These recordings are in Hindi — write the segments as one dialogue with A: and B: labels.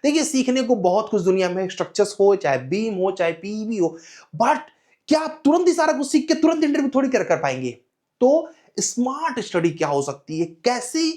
A: देखिए सीखने को बहुत कुछ दुनिया में स्ट्रक्चर्स हो, चाहे बीम हो, चाहे पीईबी हो, बट क्या आप तुरंत ही सारा कुछ सीख के तुरंत इंटरव्यू थोड़ी कर पाएंगे? तो स्मार्ट स्टडी क्या हो सकती है, कैसे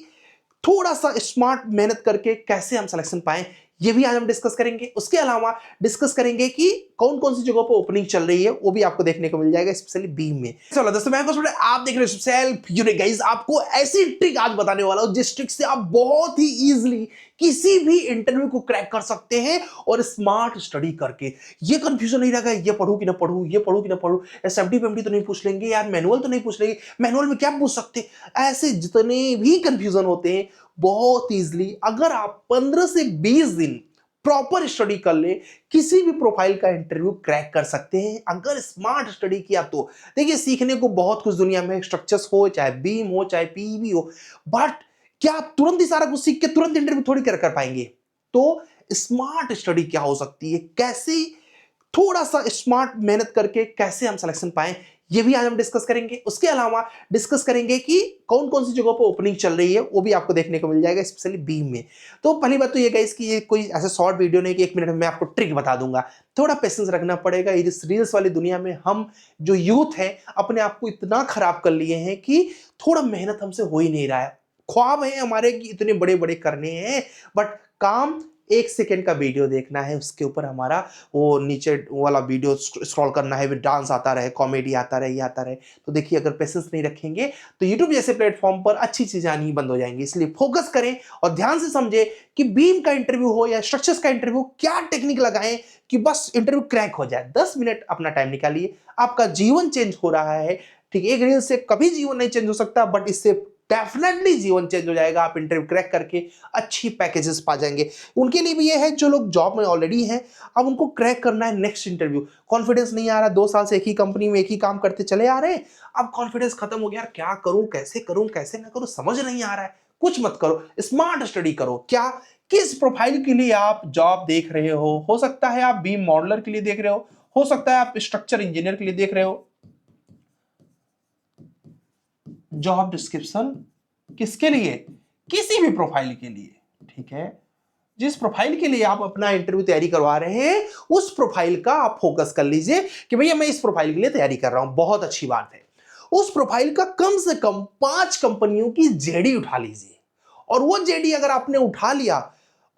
A: थोड़ा सा स्मार्ट मेहनत करके कैसे हम सिलेक्शन पाएं, ये भी आज हम डिस्कस करेंगे। उसके अलावा डिस्कस करेंगे कि कौन कौन सी जगहों पर ओपनिंग चल रही है, वो भी आपको देखने को मिल जाएगा, स्पेशली बीम में। चलो दोस्तों, मैं आप देख रहे हो सेल्फ यूनिक गाइस, आपको ऐसी ट्रिक आज बताने वाला हूं जिस ट्रिक से आप बहुत ही इजीली किसी भी इंटरव्यू को क्रैक कर सकते हैं और स्मार्ट स्टडी करके। ये कंफ्यूजन नहीं रहेगा, ये पढ़ूं कि ना पढ़ूं, ये पढ़ूं कि ना पढ़ूं, एसएमटी पेमटी तो नहीं पूछ लेंगे यार, मैनुअल तो नहीं पूछ लेंगे, मैनुअल में क्या पूछ सकते, ऐसे जितने भी कंफ्यूजन होते हैं बहुत इजीली अगर आप 15 से 20 दिन प्रॉपर स्टडी कर ले, किसी भी प्रोफाइल का इंटरव्यू क्रैक कर सकते हैं अगर स्मार्ट स्टडी किया तो। देखिए सीखने को बहुत कुछ दुनिया में स्ट्रक्चर्स हो, चाहे बीम हो, चाहे पीईबी हो, बट क्या आप तुरंत ही सारा कुछ सीख के तुरंत इंटरव्यू थोड़ी कर पाएंगे? तो स्मार्ट स्टडी क्या हो सकती है, कैसे थोड़ा सा स्मार्ट मेहनत करके कैसे हम सिलेक्शन पाएं, ये भी आज हम डिस्कस करेंगे। उसके अलावा डिस्कस करेंगे कि कौन कौन सी जगहों पर ओपनिंग चल रही है, वो भी आपको देखने को मिल जाएगा, स्पेशली बीम में। तो पहली बात तो ये गाइस कि ये कोई ऐसा शॉर्ट वीडियो नहीं कि 1 मिनट में मैं आपको ट्रिक बता दूंगा, थोड़ा पेशेंस रखना पड़ेगा। इस रील्स वाली दुनिया में हम जो यूथ है अपने आप को इतना खराब कर लिए हैं कि थोड़ा मेहनत हमसे हो ही नहीं रहा है। ख्वाब है हमारे कि इतने बड़े बड़े करने हैं, बट काम 1 सेकेंड का वीडियो देखना है, उसके ऊपर हमारा वो नीचे वाला वीडियो स्क्रॉल करना है, डांस आता रहे, कॉमेडी आता रहे, ये आता रहे। तो देखिए अगर पेशेंस नहीं रखेंगे तो यूट्यूब जैसे प्लेटफॉर्म पर अच्छी चीजें आनी ही बंद हो जाएंगी। इसलिए फोकस करें और ध्यान से समझे कि बीम का इंटरव्यू हो या स्ट्रक्चर्स का इंटरव्यू, क्या टेक्निक लगाएं कि बस इंटरव्यू क्रैक हो जाए। 10 मिनट अपना टाइम निकालिए, आपका जीवन चेंज हो रहा है। ठीक, एक रील से कभी जीवन नहीं चेंज हो सकता, बट इससे डेफिनेटली जीवन चेंज हो जाएगा। आप इंटरव्यू क्रैक करके अच्छी पैकेजेस पा जाएंगे। उनके लिए भी ये है जो लोग जॉब में ऑलरेडी हैं, अब उनको क्रैक करना है नेक्स्ट इंटरव्यू। कॉन्फिडेंस नहीं आ रहा, 2 साल से एक ही कंपनी में एक ही काम करते चले आ रहे हैं, अब कॉन्फिडेंस खत्म हो गया, क्या करूं, कैसे ना करूं, समझ नहीं आ रहा है। कुछ मत करो, स्मार्ट स्टडी करो। क्या, किस प्रोफाइल के लिए आप जॉब देख रहे हो सकता है आप बीम मॉडलर के लिए देख रहे हो सकता है आप स्ट्रक्चर इंजीनियर के लिए देख रहे हो। जॉब डिस्क्रिप्शन किसके लिए, किसी भी प्रोफाइल के लिए, ठीक है। जिस प्रोफाइल के लिए आप अपना इंटरव्यू तैयारी करवा रहे हैं उस प्रोफाइल का आप फोकस कर लीजिए कि भैया मैं इस प्रोफाइल के लिए तैयारी कर रहा हूं। बहुत अच्छी बात है, उस प्रोफाइल का कम से कम 5 कंपनियों की जेडी उठा लीजिए, और वो जेडी अगर आपने उठा लिया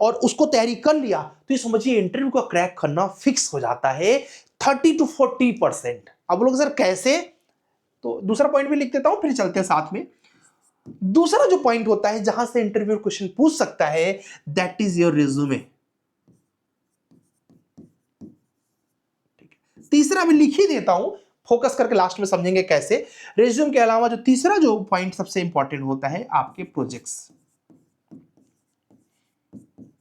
A: और उसको तैयारी कर लिया तो ये समझिए इंटरव्यू का क्रैक करना फिक्स हो जाता है 30 to 40%। अब लोग सर कैसे, तो दूसरा पॉइंट भी लिख देता हूं फिर चलते हैं साथ में। दूसरा जो पॉइंट होता है जहां से इंटरव्यू क्वेश्चन पूछ सकता है, दैट इज योर रिज्यूमे। तीसरा भी लिख ही देता हूं, फोकस करके लास्ट में समझेंगे कैसे। रिज्यूम के अलावा जो तीसरा जो पॉइंट सबसे इंपॉर्टेंट होता है, आपके प्रोजेक्ट्स।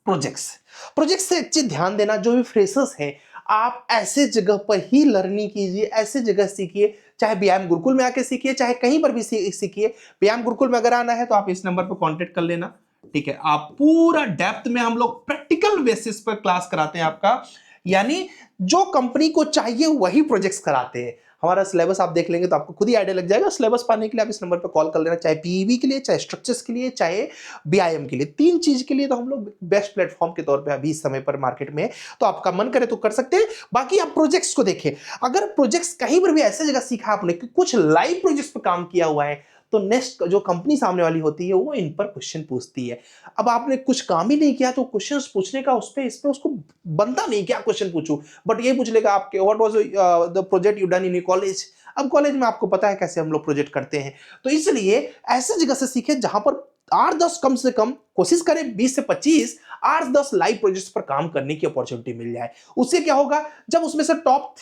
A: प्रोजेक्ट्स से एक चीज ध्यान देना, जो भी फ्रेशर्स हैं आप ऐसे जगह पर ही लर्निंग कीजिए, ऐसे जगह सीखिए, चाहे व्यायाम गुरुकुल में आके सीखिए, चाहे कहीं पर भी सीखिए। व्यायाम गुरुकुल में अगर आना है तो आप इस नंबर पर कांटेक्ट कर लेना, ठीक है। आप पूरा डेप्थ में हम लोग प्रैक्टिकल बेसिस पर क्लास कराते हैं आपका, यानी जो कंपनी को चाहिए वही प्रोजेक्ट्स कराते हैं। हमारा सिलेबस आप देख लेंगे तो आपको खुद ही आइडिया लग जाएगा। सिलेबस पाने के लिए आप इस नंबर पर कॉल कर लेना, चाहे पीईबी के लिए, चाहे स्ट्रक्चर्स के लिए, चाहे बीआईएम के लिए। 3 चीज के लिए तो हम लोग बेस्ट प्लेटफॉर्म के तौर पे अभी इस समय पर मार्केट में है, तो आपका मन करे तो कर सकते हैं। बाकी आप प्रोजेक्ट्स को देखें, अगर प्रोजेक्ट्स कहीं पर भी ऐसी जगह सीखा आपने कि कुछ लाइव प्रोजेक्ट्स पर काम किया हुआ है, तो नेक्स्ट जो कंपनी सामने वाली होती है वो इन पर क्वेश्चन पूछती है। अब आपने कुछ काम ही नहीं किया तो क्वेश्चंस पूछने का उस पे उसको बनता नहीं, क्या क्वेश्चन पूछूं, बट ये पूछ लेगा आपके what was the project you done in college. अब कॉलेज में आपको पता है कैसे हम लोग प्रोजेक्ट करते हैं, तो इसलिए ऐसे जगह से सीखे जहां पर 8-10, कम से कम कोशिश करें 20 से 25 8-10 लाइव प्रोजेक्ट्स पर काम करने की अपॉर्चुनिटी मिल जाए। उससे क्या होगा, जब उसमें से टॉप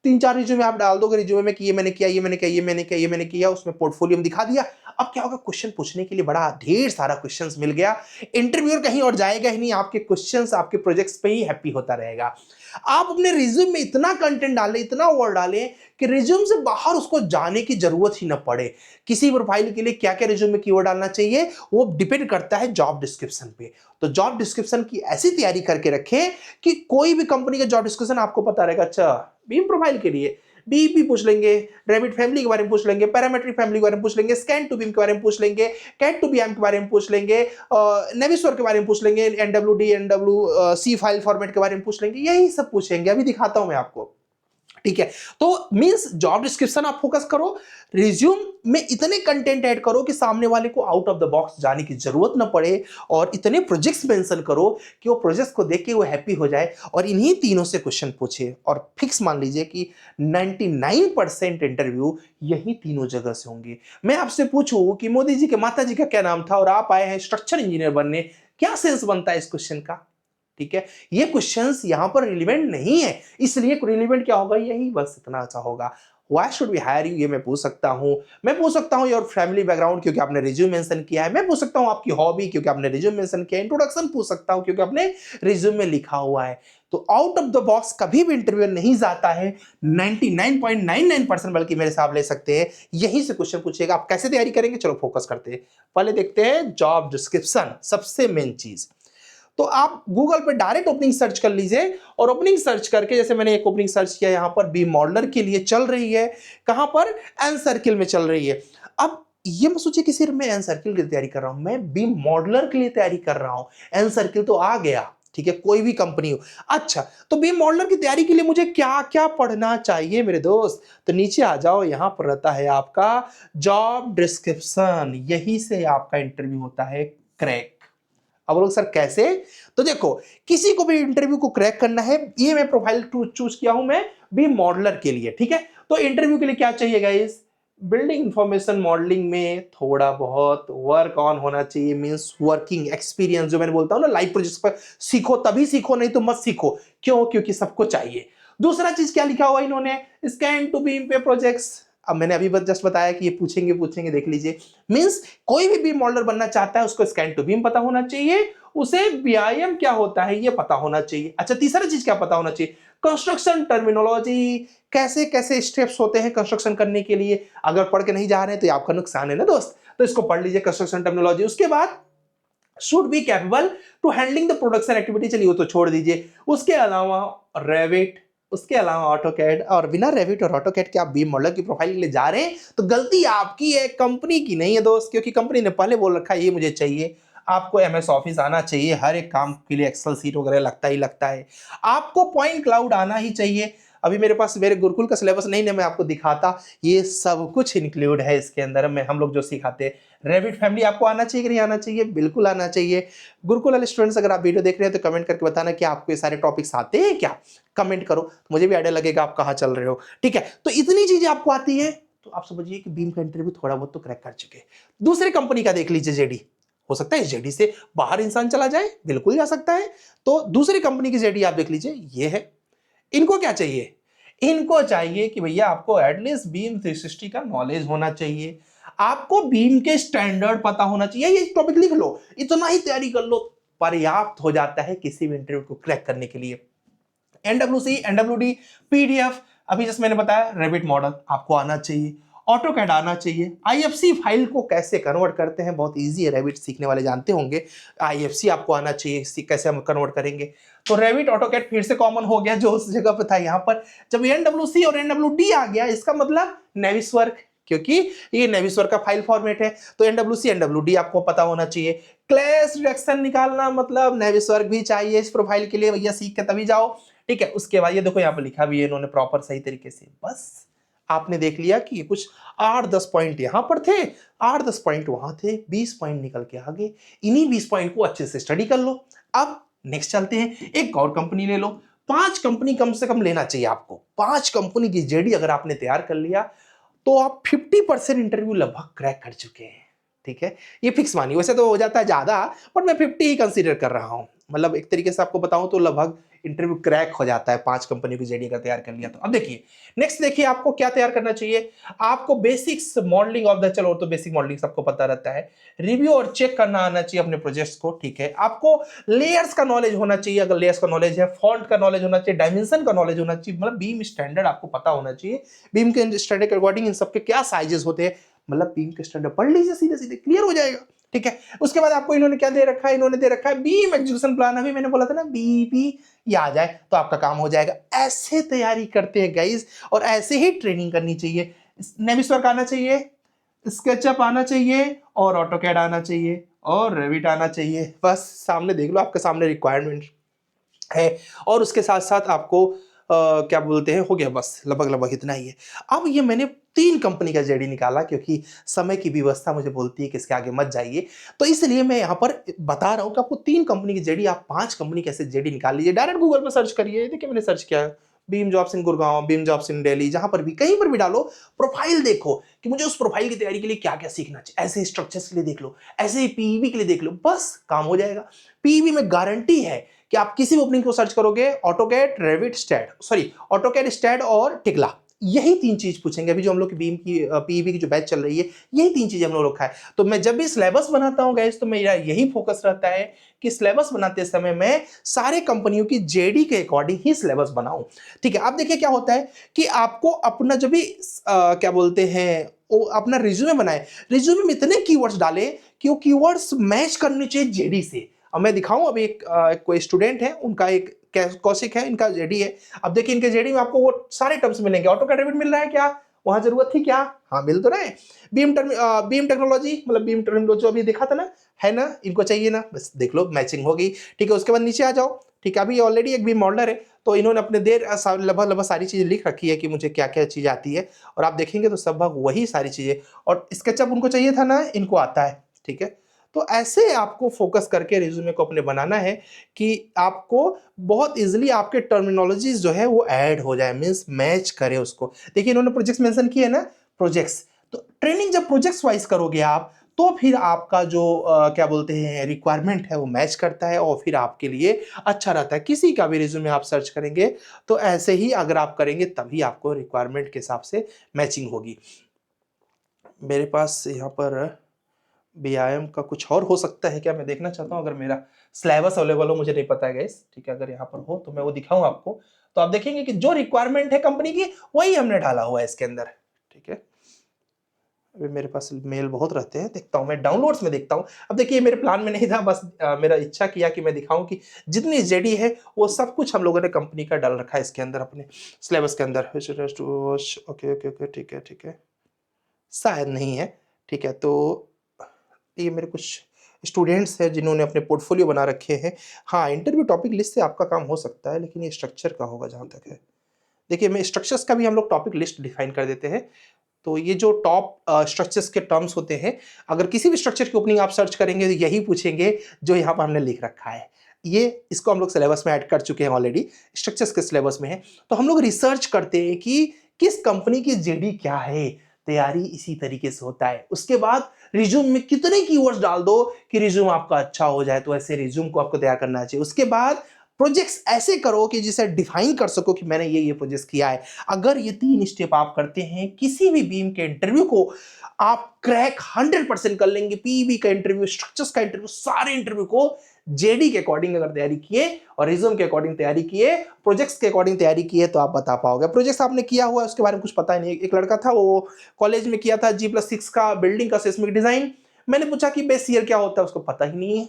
A: 3-4 रिज्यूमे आप डाल दोगे रिज्यूमे में कि ये मैंने किया, ये मैंने किया, ये मैंने किया, ये मैंने किया, उसमें पोर्टफोलियो में दिखा दिया। अब क्या होगा, क्वेश्चन पूछने के लिए बड़ा ढेर सारा क्वेश्चंस मिल गया, इंटरव्यूअर कहीं और जाएगा ही नहीं, आपके क्वेश्चंस आपके प्रोजेक्ट्स पे ही हैप्पी होता रहेगा। आप अपने रिज्यूम में इतना कंटेंट डालें, इतना वर्ड डालें कि रिज्यूम से बाहर उसको जाने की जरूरत ही ना पड़े। किसी प्रोफाइल के लिए क्या क्या रिज्यूम में कीवर्ड डालना चाहिए वो डिपेंड करता है जॉब डिस्क्रिप्शन पे। तो जॉब डिस्क्रिप्शन की ऐसी तैयारी करके रखें कि कोई भी कंपनी का जॉब डिस्क्रिप्शन आपको पता रहेगा, अच्छा बीम प्रोफाइल के लिए बी भी पूछ लेंगे, रैबिट फैमिली के बारे में पूछ लेंगे, पैरामेट्रिक फैमिली के बारे में पूछ लेंगे, स्कैन टू बीम के बारे में पूछ लेंगे, कैट टू बीएम के बारे में पूछ लेंगे, नेविस्वर के बारे में पूछ लेंगे, एनडब्ल्यूडी एनडब्ल्यू सी फाइल फॉर्मेट के बारे में पूछ लेंगे, यही सब पूछेंगे। अभी दिखाता हूं मैं आपको, ठीक है। तो मींस जॉब डिस्क्रिप्शन आप फोकस करो, रिज्यूम में इतने कंटेंट ऐड करो कि सामने वाले को आउट ऑफ द बॉक्स जाने की जरूरत ना पड़े, और इतने प्रोजेक्ट्स मेंशन करो कि वो प्रोजेक्ट्स को देख के वो हैप्पी हो जाए, और इन्हीं तीनों से क्वेश्चन पूछे। और फिक्स मान लीजिए कि 99% इंटरव्यू यही तीनों जगह से होंगे। मैं आपसे पूछूं कि मोदी जी के माता जी का क्या नाम था और आप आए हैं स्ट्रक्चर इंजीनियर बनने, क्या सेंस बनता है इस क्वेश्चन का? ठीक है, ये क्वेश्चंस यहां पर रिलेवेंट नहीं है, इसलिए रिलेवेंट क्या होगा, यही बस इतना अच्छा होगा। Why should we hire you? ये मैं पूछ सकता हूं। मैं पूछ सकता हूं योर फैमिली बैकग्राउंड, क्योंकि आपने रिज्यूम मेंशन किया है। मैं पूछ सकता हूं आपकी हॉबी, क्योंकि आपने रिज्यूम मेंशन किया है। इंट्रोडक्शन पूछ सकता हूं, क्योंकि आपने रिज्यूम में लिखा हुआ है। तो आउट ऑफ द बॉक्स कभी भी इंटरव्यू नहीं जाता है। 99.99% बल्कि मेरे साहब ले सकते हैं, यहीं से क्वेश्चन पूछेगा। आप कैसे तैयारी करेंगे, चलो फोकस करते हैं। पहले देखते हैं जॉब डिस्क्रिप्शन, सबसे मेन चीज। तो आप गूगल पे डायरेक्ट ओपनिंग सर्च कर लीजिए, और ओपनिंग सर्च करके, जैसे मैंने एक ओपनिंग सर्च किया यहां पर, बी मॉडलर के लिए चल रही है, कहां पर, एन सर्किल में चल रही है। अब ये मत सोचिए कि सिर्फ मैं एन सर्किल की तैयारी कर रहा हूं, मैं बी मॉडलर के लिए तैयारी कर रहा हूं। एन सर्किल तो आ गया, ठीक है, कोई भी कंपनी हो। अच्छा, तो बी मॉडलर की तैयारी के लिए मुझे क्या क्या पढ़ना चाहिए मेरे दोस्त? तो नीचे आ जाओ, यहां पर रहता है आपका जॉब डिस्क्रिप्शन, यही से आपका इंटरव्यू होता है क्रैक। अब लोग सर कैसे? तो देखो, किसी को भी इंटरव्यू को क्रैक करना है, ये मैं प्रोफाइल चूज किया हूं मैं बी मॉडलर के लिए, ठीक है। तो इंटरव्यू के लिए क्या चाहिए गाइस? बिल्डिंग इंफॉर्मेशन मॉडलिंग में थोड़ा बहुत वर्क ऑन होना चाहिए, मींस वर्किंग एक्सपीरियंस, जो मैंने बोलता हूं ना, लाइव प्रोजेक्ट्स पर सीखो, तभी सीखो, नहीं तो मत सीखो। क्यों? क्योंकि सबको चाहिए। दूसरा चीज क्या लिखा हुआ इन्होंने, स्कैन टू बीम पे प्रोजेक्ट्स। अब मैंने अभी जस्ट बताया कि ये पूछेंगे पूछेंगे, देख लीजिए। मींस कोई भी बीम मॉडलर बनना चाहता है, उसको स्कैन टू बीम पता होना चाहिए, उसे बीआईएम क्या होता है ये पता होना चाहिए। अच्छा, तीसरा चीज क्या पता होना चाहिए? कंस्ट्रक्शन टर्मिनोलॉजी, कैसे कैसे स्टेप्स होते हैं कंस्ट्रक्शन करने के लिए। अगर पढ़ के नहीं जा रहे हैं तो ये आपका नुकसान है ना दोस्त, तो इसको पढ़ लीजिए कंस्ट्रक्शन टर्मिनोलॉजी। उसके बाद should be capable to handling the production activity, चलिए वो तो छोड़ दीजिए। उसके अलावा रेविट, उसके अलावा ऑटोकैड। और बिना रेविट और ऑटोकैड के आप बीम मॉडलर की प्रोफाइल के लिए जा रहे हैं तो गलती आपकी है, कंपनी की नहीं है दोस्त, क्योंकि कंपनी ने पहले बोल रखा है ये मुझे चाहिए। आपको एमएस ऑफिस आना चाहिए, हर एक काम के लिए एक्सेल सीट वगैरह लगता ही लगता है। आपको पॉइंट क्लाउड आना ही चाहिए। अभी मेरे पास मेरे गुरुकुल का सिलेबस नहीं है, मैं आपको दिखाता, ये सब कुछ इंक्लूड है इसके अंदर में, हम लोग जो सिखाते हैं। रेविट फैमिली आपको आना चाहिए कि नहीं आना चाहिए? बिल्कुल आना चाहिए। गुरुकुल वाले स्टूडेंट्स, अगर आप वीडियो देख रहे हैं तो कमेंट करके बताना कि आपको ये सारे टॉपिक्स आते हैं क्या। कमेंट करो तो मुझे भी आइडिया लगेगा आप कहाँ चल रहे हो, ठीक है। तो इतनी चीजें आपको आती है, तो आप समझिए कि बीम का इंटरव्यू थोड़ा बहुत तो क्रैक कर चुके हैं। दूसरी कंपनी का देख लीजिए, जेडी। हो सकता है जेडी से बाहर इंसान चला जाए, बिल्कुल जा सकता है। तो दूसरी कंपनी की जेडी आप देख लीजिए, ये है। इनको क्या चाहिए? इनको चाहिए कि भैया आपको एटलीस्ट बीम 360 का नॉलेज होना चाहिए, आपको बीम के स्टैंडर्ड पता होना चाहिए। ये टॉपिक लिख लो, इतना ही तैयारी कर लो, पर्याप्त हो जाता है किसी भी इंटरव्यू को क्रैक करने के लिए। एनडब्ल्यूसी, एनडब्ल्यूडी, पीडीएफ, अभी जैसे मैंने बताया, रेविट मॉडल आपको आना चाहिए, ऑटोकैड आना चाहिए। आईएफसी फाइल को कैसे कन्वर्ट करते हैं, बहुत इजी है, रेविट सीखने वाले जानते होंगे। आईएफसी आपको आना चाहिए, कैसे हम कन्वर्ट करेंगे। तो रेविट ऑटोकैड फिर से कॉमन हो गया जो उस जगह पे था। यहाँ पर जब एनडब्ल्यूसी और एनडब्ल्यूडी आ गया, इसका मतलब नेविसवर्क, क्योंकि ये नेविसवर्क का फाइल फॉर्मेट है। तो एनडब्ल्यूसी, एनडब्ल्यूडी आपको पता होना चाहिए। क्लैश रिडक्शन निकालना, मतलब नेविसवर्क भी चाहिए इस प्रोफाइल के लिए, भैया सीख के तभी जाओ, ठीक है। उसके बाद ये देखो यहाँ पे लिखा भी है इन्होंने प्रॉपर सही तरीके से। बस आपने देख लिया कि कुछ 8-10 पॉइंट यहां पर थे, 8-10 पॉइंट वहां थे, 20 पॉइंट निकल के आगे। इन्हीं 20 पॉइंट को अच्छे से स्टडी कर लो। अब नेक्स्ट चलते हैं, एक और कंपनी ले लो। 5 कंपनी कम से कम लेना चाहिए आपको। 5 कंपनी की जेडी अगर आपने तैयार कर लिया तो आप 50% इंटरव्यू लगभग क्रैक कर चुके हैं, ठीक है। ये फिक्स मानिए, वैसे तो हो जाता है ज्यादा, बट मैं 50 ही कंसीडर कर रहा हूं। मतलब एक तरीके से आपको बताऊं तो लगभग इंटरव्यू क्रैक हो जाता है 5 कंपनियों की जेडी का तैयार कर लिया तो। अब देखिए नेक्स्ट, देखिए आपको क्या तैयार करना चाहिए। आपको बेसिक्स मॉडलिंग ऑफ द, चलो तो बेसिक मॉडलिंग सबको पता रहता है। रिव्यू और चेक करना आना चाहिए अपने प्रोजेक्ट्स को, ठीक है। आपको लेयर्स का नॉलेज होना चाहिए, अगर लेयर्स का नॉलेज है। फॉन्ट का नॉलेज होना चाहिए, डायमेंशन का नॉलेज होना चाहिए, मतलब बीम स्टैंडर्ड आपको पता होना चाहिए। बीम के स्टैंडर्ड के अकॉर्डिंग इन सबके क्या साइजेस होते हैं, मतलब बीम के स्टैंडर्ड पढ़ लीजिए, सीधे सीधे क्लियर हो जाएगा। ठीक है। उसके बाद आपको इन्होंने क्या दे रखा है, इन्होंने दे रखा है बीम एग्जीक्यूशन प्लान। अभी मैंने बोला था ना बीपी, ये आ जाए तो आपका काम हो जाएगा। ऐसे तैयारी करते हैं गाइस, और ऐसे ही ट्रेनिंग करनी चाहिए। नेविस्वर्क आना चाहिए, स्केचअप आना चाहिए, और ऑटोकैड आना चाहिए, और रेविट आना चाहिए। बस सामने देख लो, आपके सामने रिक्वायरमेंट है। और उसके साथ साथ आपको क्या बोलते हैं, हो गया, बस लगभग लगभग इतना ही है। अब ये मैंने 3 कंपनी का जेडी निकाला, क्योंकि समय की व्यवस्था मुझे बोलती है कि इसके आगे मत जाइए, तो इसलिए मैं यहाँ पर बता रहा हूँ कि आपको 3 कंपनी की जेडी, आप 5 कंपनी कैसे जेडी निकाल लीजिए। डायरेक्ट गूगल पर सर्च करिए, देखिए मैंने सर्च किया beam jobs in Gurgaon, beam jobs in Delhi, जहां पर भी कहीं पर भी डालो, प्रोफाइल देखो कि मुझे उस प्रोफाइल की तैयारी के लिए क्या क्या सीखना चाहिए। ऐसे स्ट्रक्चर्स के लिए देख लो, ऐसे ही पीईबी के लिए देख लो, बस काम हो जाएगा। पीईबी में गारंटी है कि आप किसी भी ओपनिंग को सर्च करोगे, AutoCAD, Revit, STAAD, sorry AutoCAD, STAAD और टिकला, यही 3 चीज पूछेंगे। अभी जो हम लोग की बीम की पीईबी की जो बैच चल रही है, यही 3 चीजें हम लोग रखा है। तो मैं जब भी सिलेबस बनाता हूं गाइस, तो मेरा यही फोकस रहता है कि सिलेबस बनाते समय मैं सारे कंपनियों की जेडी के अकॉर्डिंग ही सिलेबस बनाऊं। ठीक है। आप देखिए क्या होता है कि आपको अपना जब भी क्या बोलते हैं, वो अपना रिज्यूमे बनाए, रिज्यूमे में इतने कीवर्ड्स डाले कि वो कीवर्ड्स मैच करने चाहिए जेडी से। अब मैं दिखाऊं, अभी कोई स्टूडेंट है, उनका एक कौशिक है, इनका जेडी है। अब देखिए इनके जेडी में आपको वो सारे टर्म्स मिलेंगे। ऑटोकैड रेविट मिल रहा है क्या, वहां जरूरत थी क्या, हाँ मिल तो रहे। बीम टेक्नोलॉजी, मतलब बीम टेक्नोलॉजी अभी देखा था ना, है ना, इनको चाहिए ना, बस देख लो मैचिंग हो गई। ठीक है। उसके बाद नीचे आ जाओ। ठीक है। अभी ऑलरेडी एक बीम मॉडलर है, तो इन्होंने अपने लगभग लगभग सारी चीजें लिख रखी है कि मुझे क्या क्या चीज आती है, और आप देखेंगे तो सब वही सारी चीजें। और स्केचअप उनको चाहिए था ना, इनको आता है। ठीक है। तो ऐसे आपको फोकस करके रिज्यूमे को अपने बनाना है कि आपको बहुत इजीली आपके टर्मिनोलॉजीज जो है वो ऐड हो जाए, मींस मैच करे उसको। देखिए इन्होंने प्रोजेक्ट्स मेंशन किए ना, प्रोजेक्ट्स, तो ट्रेनिंग जब प्रोजेक्ट्स वाइज करोगे आप, तो फिर आपका जो क्या बोलते हैं रिक्वायरमेंट है वो मैच करता है, और फिर आपके लिए अच्छा रहता है। किसी का भी रिज्यूमे आप सर्च करेंगे तो ऐसे ही अगर आप करेंगे, तभी आपको रिक्वायरमेंट के हिसाब से मैचिंग होगी। मेरे पास यहाँ पर व्यायाम का कुछ और हो सकता है क्या, मैं देखना चाहता हूँ। अगर मेरा सिलेबस अवेलेबल हो, मुझे नहीं पता है गाइस, ठीक है, अगर यहाँ पर हो तो मैं वो दिखाऊं आपको, तो आप देखेंगे कि जो रिक्वायरमेंट है कंपनी की, वही हमने डाला हुआ है इसके अंदर। ठीक है। अभी मेरे पास मेल बहुत रहते हैं, देखता हूँ मैं डाउनलोड्स में देखता हूँ। अब देखिए मेरे प्लान में नहीं था, बस मेरा इच्छा किया कि मैं दिखाऊं कि जितनी जेडी है वो सब कुछ हम लोगों ने कंपनी का डाल रखा है इसके अंदर, अपने सिलेबस के अंदर। ओके ओके ओके, ठीक है ठीक है, शायद नहीं है। ठीक है। तो ये मेरे कुछ स्टूडेंट्स हैं जिन्होंने अपने पोर्टफोलियो बना रखे हैं। हाँ, इंटरव्यू टॉपिक लिस्ट से आपका काम हो सकता है, लेकिन ये स्ट्रक्चर का होगा जहाँ तक है। देखिए मैं स्ट्रक्चर्स का भी हम लोग टॉपिक लिस्ट डिफाइन कर देते हैं। तो ये जो टॉप स्ट्रक्चर्स के टर्म्स होते हैं, अगर किसी भी स्ट्रक्चर की ओपनिंग आप सर्च करेंगे तो यही पूछेंगे जो यहाँ पर हमने लिख रखा है। ये इसको हम लोग सिलेबस में ऐड कर चुके हैं ऑलरेडी, स्ट्रक्चर्स के सिलेबस में है। तो हम लोग रिसर्च करते हैं कि किस कंपनी की जेडी क्या है, तैयारी इसी तरीके से होता है। उसके बाद रिज्यूम में कितने कीवर्ड्स डाल दो कि रिज्यूम आपका अच्छा हो जाए, तो ऐसे रिज्यूम को आपको तैयार करना चाहिए। उसके बाद प्रोजेक्ट्स ऐसे करो कि जिसे डिफाइन कर सको कि मैंने ये प्रोजेक्ट्स किया है। अगर ये 3 स्टेप आप करते हैं, किसी भी बीम के इंटरव्यू को आप क्रैक 100% कर लेंगे। पीबी का इंटरव्यू, स्ट्रक्चर्स का इंटरव्यू, सारे इंटरव्यू को जेडी के अकॉर्डिंग अगर तैयारी किए, और रिज्यूम के अकॉर्डिंग तैयारी किए, प्रोजेक्ट्स के अकॉर्डिंग तैयारी किए, तो आप बता पाओगे। प्रोजेक्ट्स आपने किया हुआ है उसके बारे में कुछ पता ही नहीं। एक लड़का था, वो कॉलेज में किया था G+6 का बिल्डिंग का सिस्मिक डिजाइन। मैंने पूछा कि बेस ईयर क्या होता है, उसको पता ही नहीं है।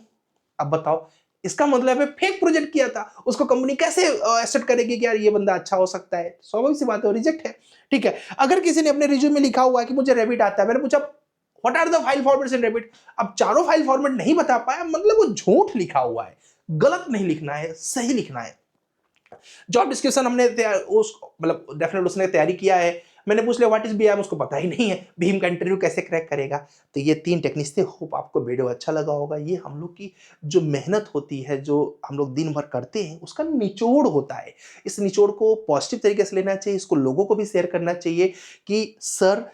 A: अब बताओ, इसका मतलब है फेक प्रोजेक्ट किया था। उसको कंपनी कैसे एक्सेप्ट करेगी कि यार ये बंदा अच्छा हो सकता है? स्वाभाविक सी बात है, रिजेक्ट है। ठीक है। अगर किसी ने अपने रिज्यूम में लिखा हुआ है कि मुझे रेविट आता है, मैंने पूछा what are the file formats in Revit, अब चारों फाइल फॉर्मेट नहीं बता पाया, मतलब वो झूठ लिखा हुआ है। गलत नहीं लिखना है, सही लिखना है। जॉब डिस्क्रिप्शन हमने उस मतलब डेफिनेटली उसने तैयारी किया है। मैंने पूछ लिया व्हाट इज बीएम, उसको पता ही नहीं है। भीम का इंटरव्यू कैसे क्रैक करेगा? तो ये 3 टेक्निक्स थे। होप आपको वीडियो अच्छा लगा होगा। ये हम लोग की जो मेहनत होती है, जो हम लोग दिन भर करते हैं, उसका निचोड़ होता है। इस निचोड़ को पॉजिटिव तरीके से लेना चाहिए, इसको लोगों को भी शेयर करना चाहिए कि सर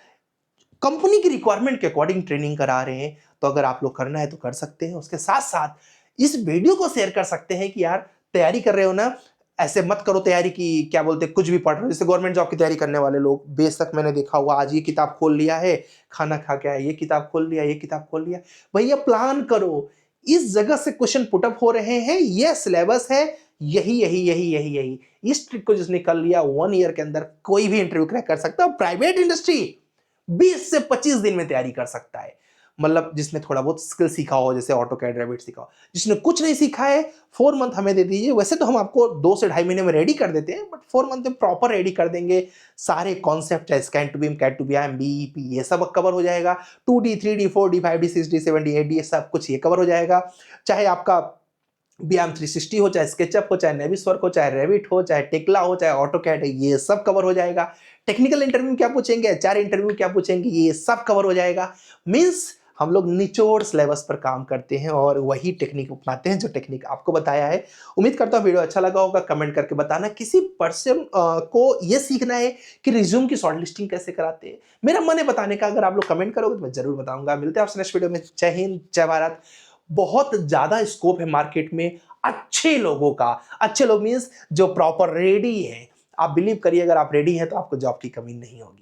A: कंपनी की रिक्वायरमेंट के अकॉर्डिंग ट्रेनिंग करा रहे हैं, तो अगर आप लोग करना है तो कर सकते हैं। उसके साथ साथ इस वीडियो को शेयर कर सकते हैं कि यार तैयारी कर रहे हो ना, ऐसे मत करो तैयारी की क्या बोलते कुछ भी पढ़ रहे हो। जैसे गवर्नमेंट जॉब की तैयारी करने वाले लोग, बेशक मैंने देखा हुआ, आज ये किताब खोल लिया है, खाना खा के आया, ये किताब खोल लिया, ये किताब खोल लिया। भैया प्लान करो, इस जगह से क्वेश्चन पुटअप हो रहे हैं, ये सिलेबस है, यही यही यही यही यही। इस ट्रिक को जिसने कर लिया, 1 ईयर के अंदर कोई भी इंटरव्यू क्रैक कर सकता है। प्राइवेट इंडस्ट्री 20 से 25 दिन में तैयारी कर सकता है। मतलब जिसने थोड़ा बहुत स्किल सीखा हो, जैसे ऑटोकैड, रेविट सीखा हो। जिसने कुछ नहीं सीखा है 4 मंथ हमें दे दीजिए। वैसे तो हम आपको 2 से ढाई महीने में रेडी कर देते हैं, बट 4 मंथ में प्रॉपर रेडी कर देंगे। सारे कॉन्सेप्ट चाहे scan to BIM, CAD to BIM, BEP, ये सब कवर हो जाएगा। 2D, 3D, 4D, 5D, 6D, 7D, 8D, ये सब कुछ ये कवर हो जाएगा। चाहे आपका बीएम 360 हो, चाहे स्केचअप हो, चाहे नेविसवर्क हो, चाहे रेविट हो, चाहे टेक्ला हो, चाहे ऑटोकैड है, ये सब कवर हो जाएगा। टेक्निकल इंटरव्यू में क्या पूछेंगे, एचआर इंटरव्यू में क्या पूछेंगे, ये सब कवर हो जाएगा। मींस हम लोग निचोड़ सिलेबस पर काम करते हैं और वही टेक्निक अपनाते हैं जो टेक्निक आपको बताया है। उम्मीद करता हूँ वीडियो अच्छा लगा होगा। कमेंट करके बताना किसी पर्सन को ये सीखना है कि रिज्यूम की शॉर्टलिस्टिंग कैसे कराते हैं। मेरा मन है बताने का, अगर आप लोग कमेंट करोगे तो मैं जरूर बताऊंगा। मिलते हैं आपसे नेक्स्ट वीडियो में। जय हिंद, जय भारत। बहुत ज्यादा स्कोप है मार्केट में अच्छे लोगों का। अच्छे लोग मीन्स जो प्रॉपर रेडी है। आप बिलीव करिए, अगर आप रेडी हैं तो आपको जॉब की कमी नहीं होगी।